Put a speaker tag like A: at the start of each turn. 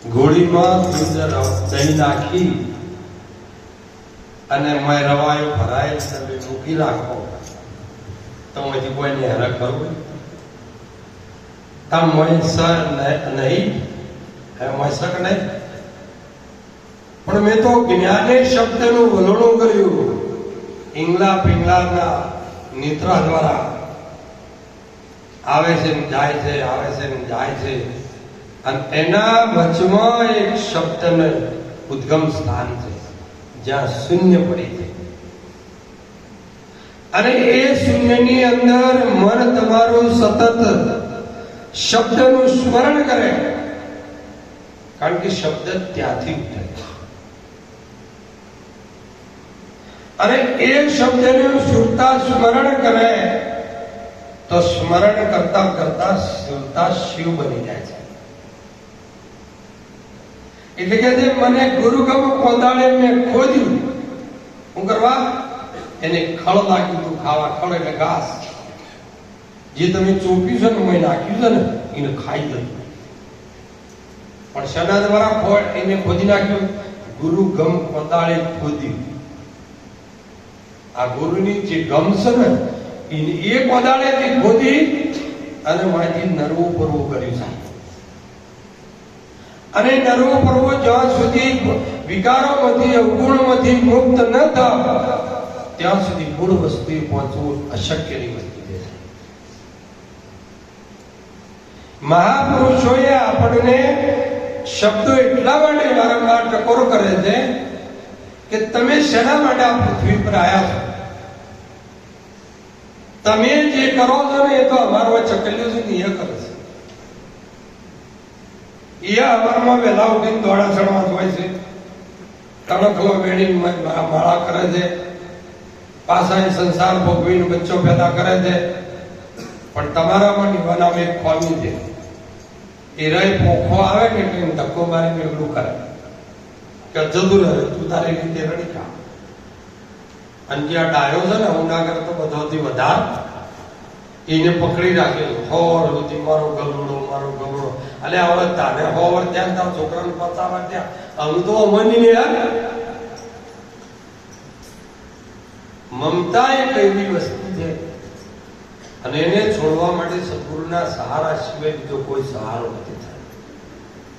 A: ઘોડીમાં દહીં નાખી અને મેં રવાયો ભરાય તમે મૂકી રાખો તો હજી કોઈને હેરાન કરવું તમ મોય સર નહીં મોય શક નહીં પણ મેં તો જ્ઞાને શબ્દનું વલણું કર્યું ઈંગલા પિંગલાના નેત્રા દ્વારા આવે છે ને જાય છે આવે છે ને જાય છે અને એના વચમાં એક શબ્દનું ઉદ્ગમ સ્થાન છે જ્યાં શૂન્ય પડી છે અને એ શૂન્યની અંદર મન તમારું સતત શબ્દનું સ્મરણ કરે કારણ કે શબ્દ ત્યાંથી ઉઠે અને એ શબ્દનું સુરતા સ્મરણ કરે તો સ્મરણ કરતા કરતા સુરતા શિવ બની જાય છે એટલે કે મને ગુરુગમ કોદાળે મેં ખોદ્યું હું કરવા એને ખળ લાગ્યું તું ખાવા ખળ એટલે ઘાસ જે તમે ચોપ્યું છે ને મેં નાખ્યું છે ને એને ખાઈ ગયું પણ શના દ્વારા ફળ એને ખોદી નાખ્યું ગુરુગમ કોદાળે ખોદ્યું આ ગુરુની જે ગમ છે ને એ કોદાળેથી ખોદી અને માંથી નરવું પરવું કર્યું છે અને નરવો પરવો જ્યાં સુધી વિકારોમાંથી અવગુણમાંથી મુક્ત ન થાય ત્યાં સુધી ગુણ વસ્તુએ પહોંચવું અશક્યની વસ્તુ છે મહાપુરુષોએ આપણને શબ્દો એટલા માટે વારંવાર ટકોરો કરે છે કે તમે શેના માટે આ પૃથ્વી પર આવ્યા છો તમે જે કરો છો ને એ તો અમારું ચકલ્યું છે ને એ કરે છે એ અમારામાં વહેલા ઉઠીને દોડા ચડવા હોય છે તણખલો વેડીને માળા કરે છે પાછા સંસાર ભોગવીને બચ્ચો પેદા કરે છે પણ તમારામાં નિવાનામાં એક ખોમી છે એ રહી પોખો આવે ને એટલે ધક્કો મારીને એવડું કરે કે જતું રહે તું તારી રીતે રડી ખા અને જે આ ડાયો છે ને હું ના કરે તો બધાથી વધારે એને પકડી રાખેલું હોર સુધી મારો ગલુડો અલે હવે તારે હોવર ત્યાં તાર છોકરાને પચાવવા ત્યાં આવું તો અમની ને યાર મમતા એક એવી વસ્તુ છે અને એને છોડવા માટે સદગુરુના સહારા સિવાય બીજો કોઈ સહારો નથી.